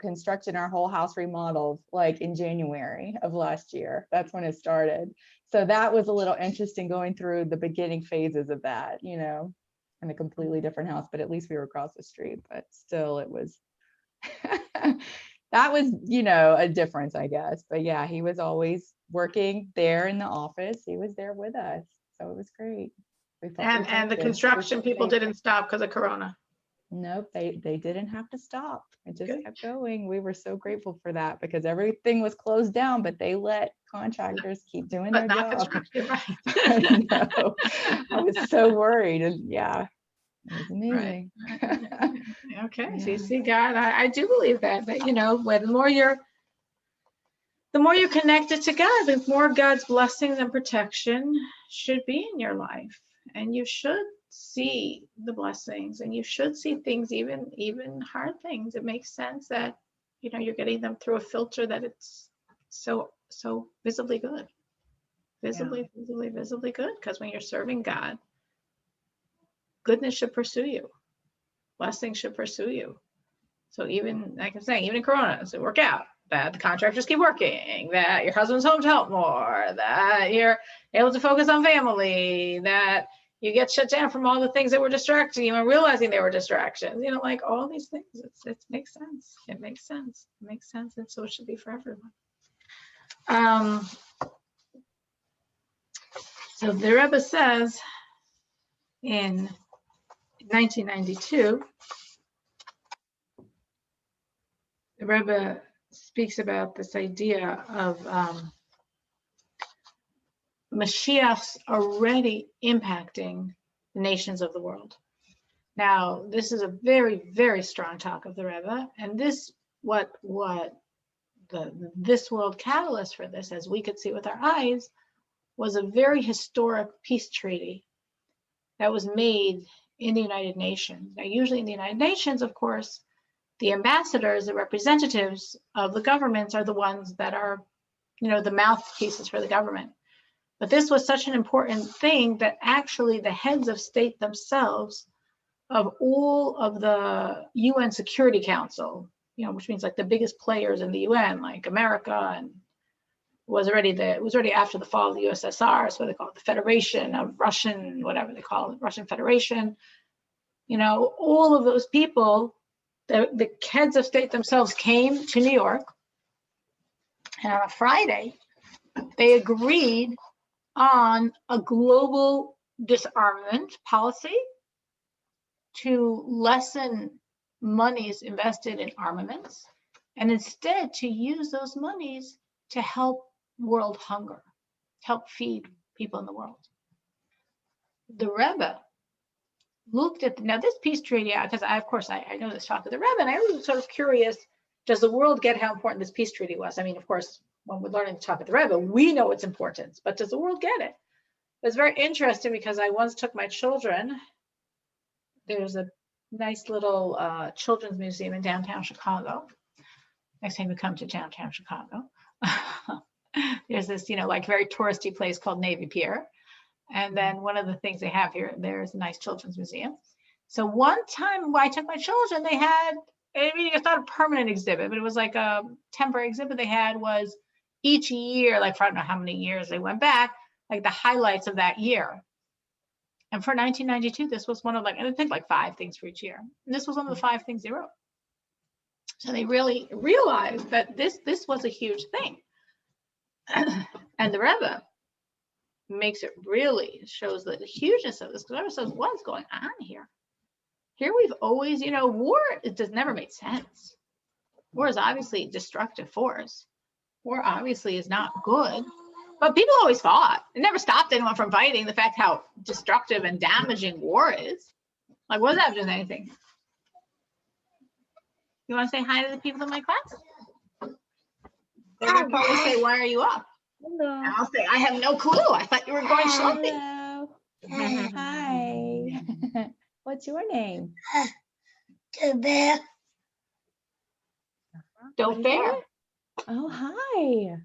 whole house remodeled like in January of last year. That's when it started. So that was a little interesting going through the beginning phases of that, in a completely different house, but at least we were across the street. But still, it was that was, a difference, I guess. But yeah, he was always working there in the office. He was there with us. So it was great. And the construction people didn't stop because of Corona. Nope, they didn't have to stop. It just Good. kept going. We were so grateful for that because everything was closed down, but they let contractors keep doing But their not job. construction, right? I know. I was so worried, and yeah, it was amazing. Okay, so Yeah. you see, God, I do believe that, you know, when the more you're connected to God, the more God's blessings and protection should be in your life. And you should see the blessings, and you should see things, even hard things. It makes sense that, you know, you're getting them through a filter that it's so visibly good. Visibly good. Because when you're serving God, goodness should pursue you. Blessings should pursue you. So even, like I'm saying, even in Corona, does it work out? That the contractors keep working, that your husband's home to help more, that you're able to focus on family, that you get shut down from all the things that were distracting you and realizing they were distractions, you know, like all these things. It makes sense. It makes sense. It makes sense. And so it should be for everyone. So the Rebbe says in 1992, the Rebbe speaks about this idea of Mashiach's already impacting the nations of the world. Now, this is a very, very strong talk of the Rebbe, and this this world catalyst for this, as we could see with our eyes, was a very historic peace treaty that was made in the United Nations. Now, usually in the United Nations, of course, the ambassadors, the representatives of the governments are the ones that are, you know, the mouthpieces for the government. But this was such an important thing that actually the heads of state themselves of all of the UN Security Council, you know, which means like the biggest players in the UN, like America, and it was already after the fall of the USSR, so they call it the Federation of Russian, whatever they call it, Russian Federation. You know, all of those people, the heads of state themselves came to New York, and on a Friday, they agreed on a global disarmament policy to lessen monies invested in armaments, and instead to use those monies to help world hunger, help feed people in the world. The Rebbe looked at, now this peace treaty, because I know this talk of the Rebbe, and I was sort of curious, does the world get how important this peace treaty was? I mean, of course, when we're learning to talk of the Rebbe, we know its importance, but does the world get it? It's very interesting because I once took my children. There's a nice little children's museum in downtown Chicago. Next time you come to downtown Chicago, there's this, you know, like very touristy place called Navy Pier. And then one of the things they have here, there's a nice children's museum. So one time when I took my children, they had, I mean, it's not a permanent exhibit, but it was like a temporary exhibit they had was each year, like for I don't know how many years they went back, like the highlights of that year. And for 1992, this was one of I think like 5 things for each year. And this was one of the 5 things they wrote. So they really realized that this was a huge thing. And the Rebbe makes it really, shows the hugeness of this, because the Rebbe says, what's going on here? Here we've always, you know, war, it just never made sense. War is obviously a destructive force. War obviously is not good. But people always fought. It never stopped anyone from fighting. The fact how destructive and damaging war is. Like, what does that have to do with anything? You want to say hi to the people in my class? They're going to probably say, why are you up? Hello. And I'll say, I have no clue. I thought you were going slowly. Hello. Hi. What's your name? Don't fair. Oh, hi.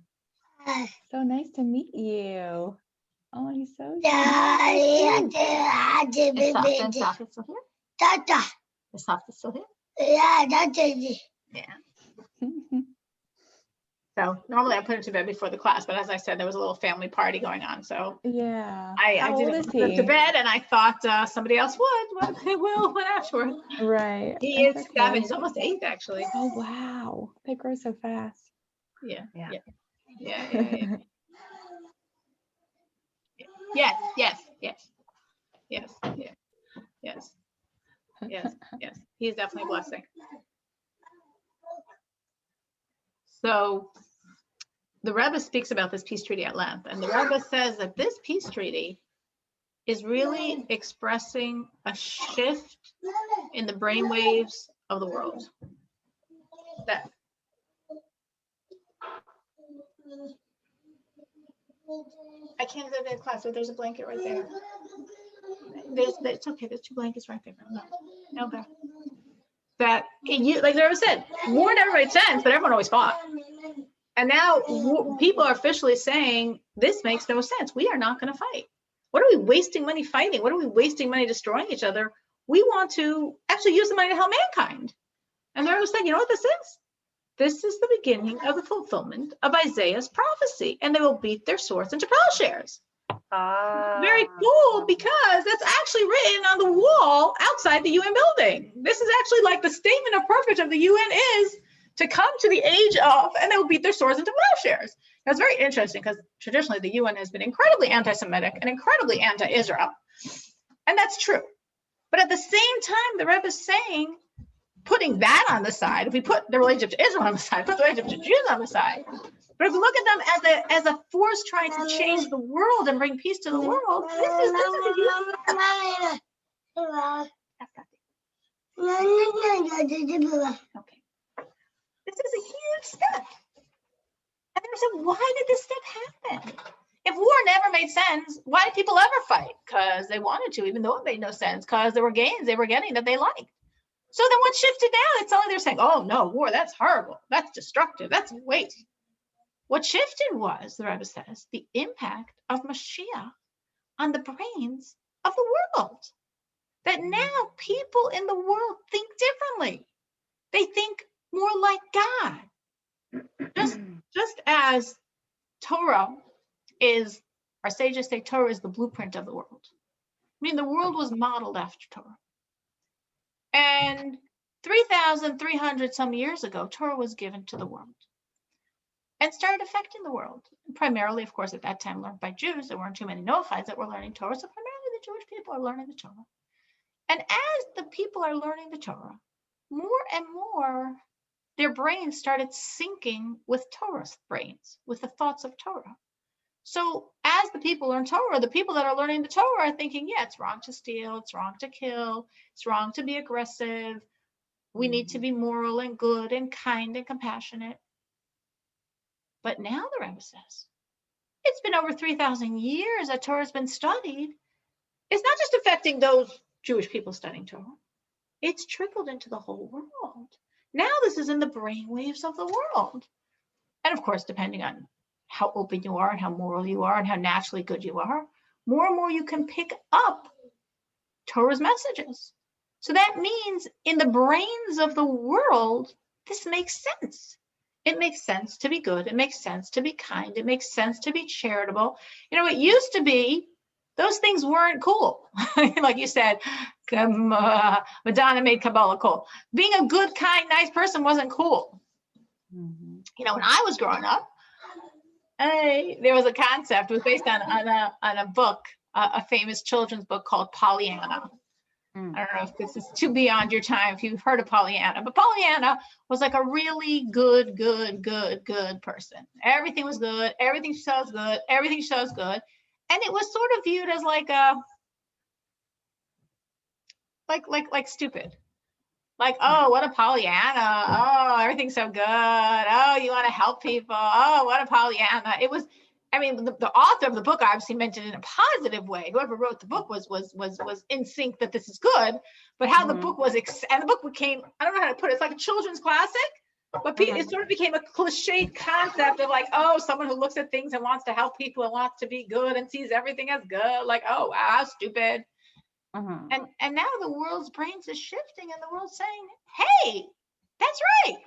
So nice to meet you. Oh, he's so cute. Is Sasha still here? Is Sasha still here? Yeah. So normally I put him to bed before the class, but as I said, there was a little family party going on. So Yeah. I How old is didn't put him to he? bed, and I thought somebody else would, but they will afterward. Right. He is That's 7. okay. He's almost 8, actually. Oh, wow. They grow so fast. Yeah. Yeah. Yeah. Yes. Yes, yes, he's definitely a blessing. So the Rebbe speaks about this peace treaty at length, and the Rebbe says that this peace treaty is really expressing a shift in the brainwaves of the world. That I can't go to class, but there's a blanket right there. It's okay. There's 2 blankets right there. No, no. That you, like Rebbe said, war never made sense, but everyone always fought. And now people are officially saying this makes no sense. We are not going to fight. What are we wasting money fighting? What are we wasting money destroying each other? We want to actually use the money to help mankind. And they're saying, you know what this is? This is the beginning of the fulfillment of Isaiah's prophecy, and they will beat their swords into plowshares. Very cool, because that's actually written on the wall outside the UN building. This is actually like the statement of purpose of the UN is to come to the age of, and they will beat their swords into plowshares. That's very interesting, because traditionally the UN has been incredibly anti-Semitic and incredibly anti-Israel. And that's true. But at the same time, the Rebbe is saying, putting that on the side, if we put the relationship to Israel on the side, put the relationship to Jews on the side, but if we look at them as a force trying to change the world and bring peace to the world, this is a huge step. Okay. This is a huge step. And they said, why did this step happen? If war never made sense, why did people ever fight? Because they wanted to, even though it made no sense, because there were gains they were getting that they liked. So then what shifted now? It's only they're saying, oh no, war, that's horrible. That's destructive. That's waste. What shifted was, the Rebbe says, the impact of Moshiach on the brains of the world. That now people in the world think differently. They think more like God. Just as Torah is, our sages say Torah is the blueprint of the world. I mean, the world was modeled after Torah. And 3,300 some years ago, Torah was given to the world and started affecting the world. Primarily, of course, at that time learned by Jews. There weren't too many Noachides that were learning Torah, so primarily the Jewish people are learning the Torah. And as the people are learning the Torah, more and more, their brains started syncing with Torah's brains, with the thoughts of Torah. So as the people learn Torah, the people that are learning the Torah are thinking, yeah, it's wrong to steal, it's wrong to kill, it's wrong to be aggressive. We need to be moral and good and kind and compassionate. But now the Rebbe says, it's been over 3,000 years that Torah has been studied. It's not just affecting those Jewish people studying Torah. It's trickled into the whole world. Now this is in the brainwaves of the world. And of course, depending on how open you are and how moral you are and how naturally good you are, more and more you can pick up Torah's messages. So that means in the brains of the world, this makes sense. It makes sense to be good. It makes sense to be kind. It makes sense to be charitable. You know, it used to be, those things weren't cool. Like you said, Madonna made Kabbalah cool. Being a good, kind, nice person wasn't cool. Mm-hmm. You know, when I was growing up, there was a concept, it was based on a book, a famous children's book called Pollyanna. I don't know if this is too beyond your time, if you've heard of Pollyanna, but Pollyanna was like a really good person. Everything was good. Everything she saw was good. Everything she saw was good. And it was sort of viewed as like stupid. Like, oh, what a Pollyanna. Oh, everything's so good. Oh, you want to help people. Oh, what a Pollyanna. It was, I mean, the author of the book obviously meant it in a positive way. Whoever wrote the book was in sync that this is good, but how the book was, and the book became, I don't know how to put it, it's like a children's classic, but it sort of became a cliched concept of like, oh, someone who looks at things and wants to help people and wants to be good and sees everything as good. Like, oh, wow, how stupid. And now the world's brains is shifting and the world's saying, hey, that's right.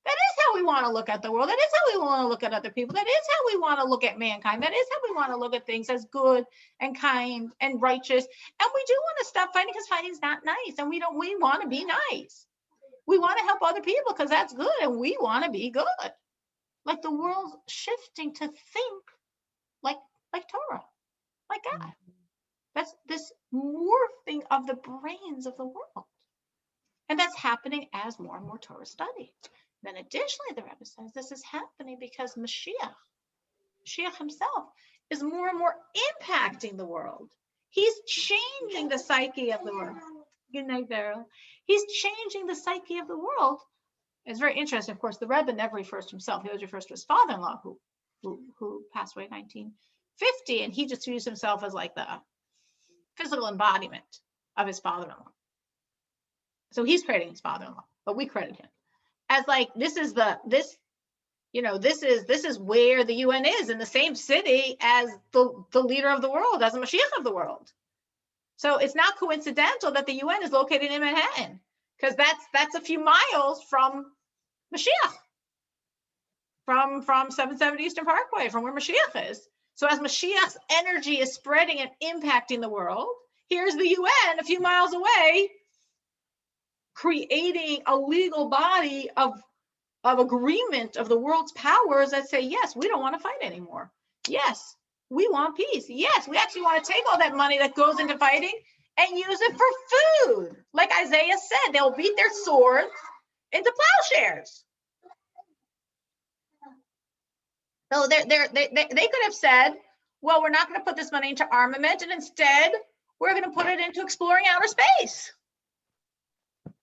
That is how we want to look at the world. That is how we want to look at other people. That is how we want to look at mankind. That is how we want to look at things as good and kind and righteous. And we do want to stop fighting because fighting is not nice. And we want to be nice. We want to help other people because that's good. And we want to be good. Like the world's shifting to think like Torah, like God. That's this morphing of the brains of the world. And that's happening as more and more Torah study. Then additionally, the Rebbe says this is happening because Moshiach himself is more and more impacting the world. He's changing the psyche of the world. Good night, Daryl. He's changing the psyche of the world. It's very interesting. Of course, the Rebbe never refers to himself. He always refers to his father-in-law who passed away in 1950, and he just views himself as like the physical embodiment of his father-in-law. So he's crediting his father-in-law, but we credit him as like this is where the UN is, in the same city as the leader of the world, as the Moshiach of the world. So it's not coincidental that the UN is located in Manhattan, because that's a few miles from Moshiach, from 770 Eastern Parkway, from where Moshiach is. So as Moshiach's energy is spreading and impacting the world, here's the UN a few miles away, creating a legal body of agreement of the world's powers that say, yes, we don't want to fight anymore. Yes, we want peace. Yes, we actually want to take all that money that goes into fighting and use it for food. Like Isaiah said, they'll beat their swords into plowshares. So they could have said, well, we're not going to put this money into armament, and instead we're going to put it into exploring outer space.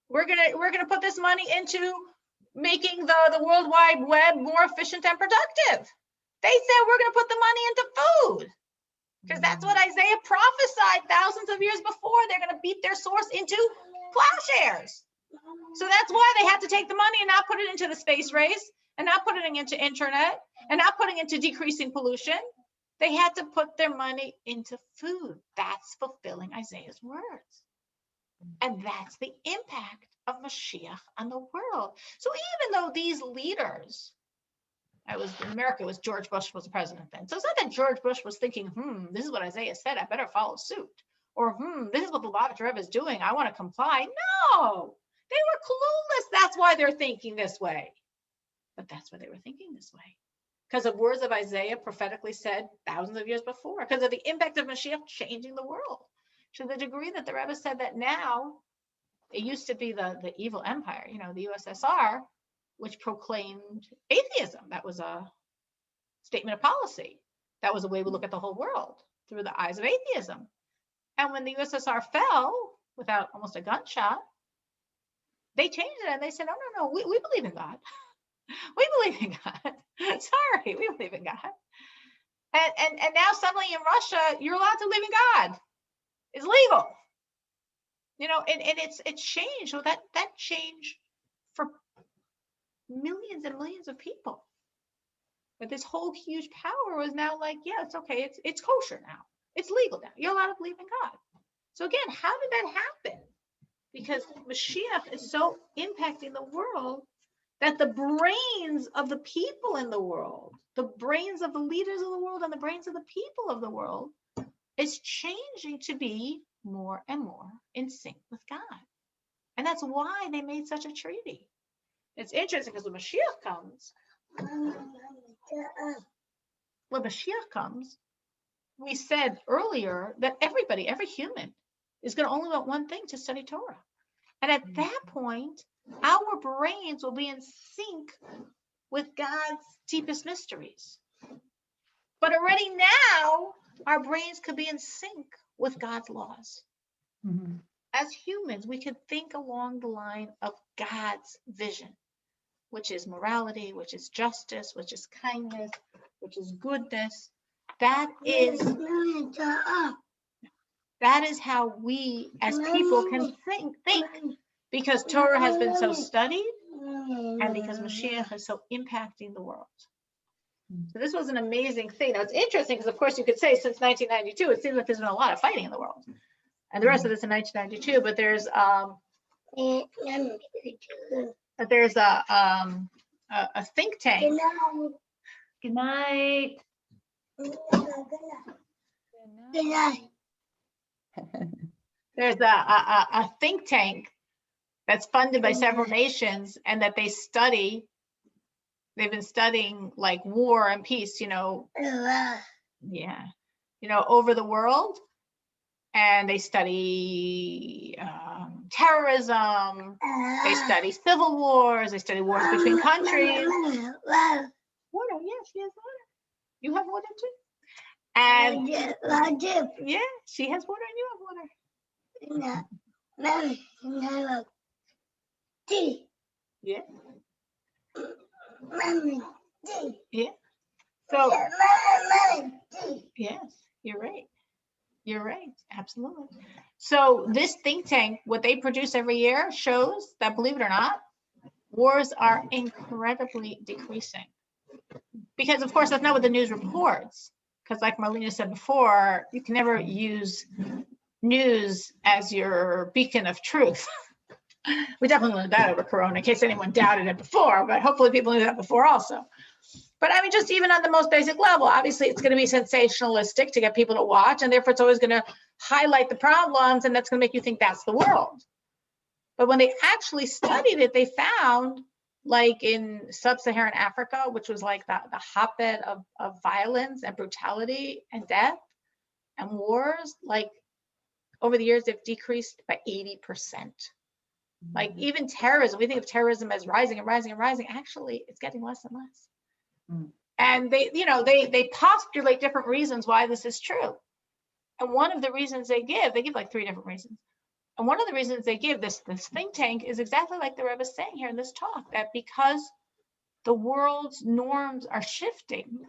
We're gonna put this money into making the World Wide Web more efficient and productive. They said we're gonna put the money into food, because that's what Isaiah prophesied thousands of years before. They're gonna beat their swords into plowshares. So that's why they had to take the money and not put it into the space race, and not put it into internet, and not putting into decreasing pollution. They had to put their money into food. That's fulfilling Isaiah's words. And that's the impact of Mashiach on the world. So even though these leaders, in America, it was George Bush was the president then. So it's not that George Bush was thinking, this is what Isaiah said, I better follow suit. Or, this is what the Lubavitch Rebbe is doing, I want to comply. No, they were clueless. That's why they're thinking this way. But that's why they were thinking this way. Because of words of Isaiah prophetically said thousands of years before, because of the impact of Mashiach changing the world. To the degree that the Rebbe said that now, it used to be the evil empire, the USSR, which proclaimed atheism. That was a statement of policy. That was a way we look at the whole world, through the eyes of atheism. And when the USSR fell, without almost a gunshot, they changed it and they said, no, we believe in God. We believe in God. Sorry, we believe in God. And now suddenly in Russia, you're allowed to live in God. It's legal. And it's changed. So that changed for millions and millions of people. But this whole huge power was now like, yeah, it's okay. It's kosher now. It's legal now. You're allowed to believe in God. So again, how did that happen? Because Mashiach is so impacting the world that the brains of the people in the world, the brains of the leaders of the world, and the brains of the people of the world is changing to be more and more in sync with God. And that's why they made such a treaty. It's interesting because when Mashiach comes, we said earlier that every human is going to only want one thing, to study Torah. And at that point, our brains will be in sync with God's deepest mysteries. But already now, our brains could be in sync with God's laws. Mm-hmm. As humans, we can think along the line of God's vision, which is morality, which is justice, which is kindness, which is goodness. That is how we as people can think, because Torah has been so studied and because Moshiach is so impacting the world. So this was an amazing thing. Now it's interesting because, of course, you could say since 1992, it seems like there's been a lot of fighting in the world. And the rest of this in 1992, but there's a think tank. Good night. Good night. There's a think tank that's funded by several nations, and that they study. They've been studying like war and peace, over the world. and they study terrorism, they study civil wars, they study wars between countries. Water, yes, she has water. You have water too? And yeah, she has water and you have water. Yeah. Yeah. So yes, you're right. You're right. Absolutely. So this think tank, what they produce every year shows that, believe it or not, wars are incredibly decreasing. Because of course, that's not what the news reports. Because like Marlena said before, you can never use news as your beacon of truth. We definitely learned that over Corona, in case anyone doubted it before, but hopefully people knew that before also. But I mean, just even on the most basic level, obviously it's going to be sensationalistic to get people to watch, and therefore it's always going to highlight the problems, and that's going to make you think that's the world. But when they actually studied it, they found, like in sub-Saharan Africa, which was like the hotbed of violence and brutality and death and wars, like over the years, they've decreased by 80%. Like even terrorism, we think of terrorism as rising and rising and rising. Actually, it's getting less and less. And they, you know, they postulate different reasons why this is true. And one of the reasons they give like 3 different reasons. And one of the reasons they give, this think tank, is exactly like the Rebbe is saying here in this talk, that because the world's norms are shifting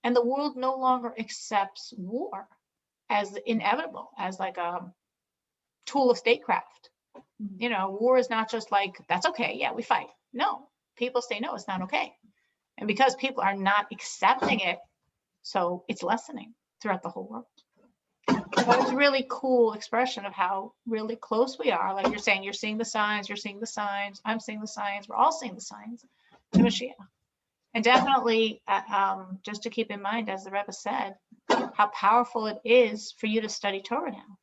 and the world no longer accepts war as inevitable, as like a tool of statecraft. You know, war is not just like, that's okay, yeah, we fight. No, people say, no, it's not okay. And because people are not accepting it, so it's lessening throughout the whole world. So it's a really cool expression of how really close we are. Like you're saying, you're seeing the signs, I'm seeing the signs, we're all seeing the signs to Moshiach. And definitely, just to keep in mind, as the Rebbe said, how powerful it is for you to study Torah now.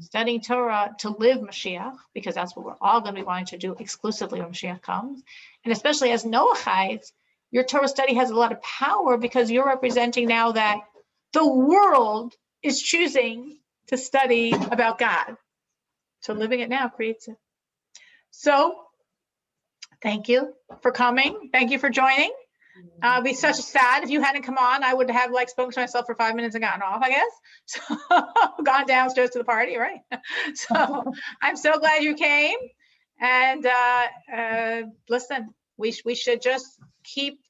Studying Torah to live Moshiach, because that's what we're all going to be wanting to do exclusively when Moshiach comes. And especially as Noachides, your Torah study has a lot of power because you're representing now that the world is choosing to study about God. So living it now creates it. So thank you for coming. Thank you for joining. It'd be such a sad if you hadn't come on. I would have like spoken to myself for 5 minutes and gotten off, I guess. So gone downstairs to the party, right? So I'm so glad you came. And listen, we should just keep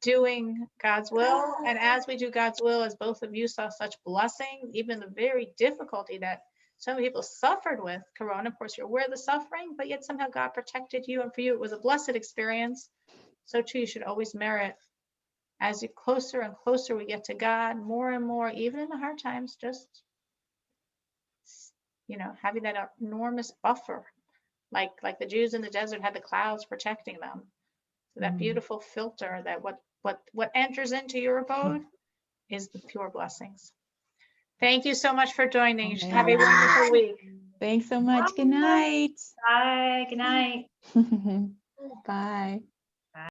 doing God's will. And as we do God's will, as both of you saw such blessings, even the very difficulty that some people suffered with Corona. Of course, you're aware of the suffering, but yet somehow God protected you. And for you, it was a blessed experience. So too, you should always merit, as you closer and closer we get to God, more and more, even in the hard times, just, you know, having that enormous buffer, like the Jews in the desert had the clouds protecting them. So that beautiful filter that what enters into your abode is the pure blessings. Thank you so much for joining. You should have a wonderful week. Thanks so much. Good night. Bye. Good night. Bye.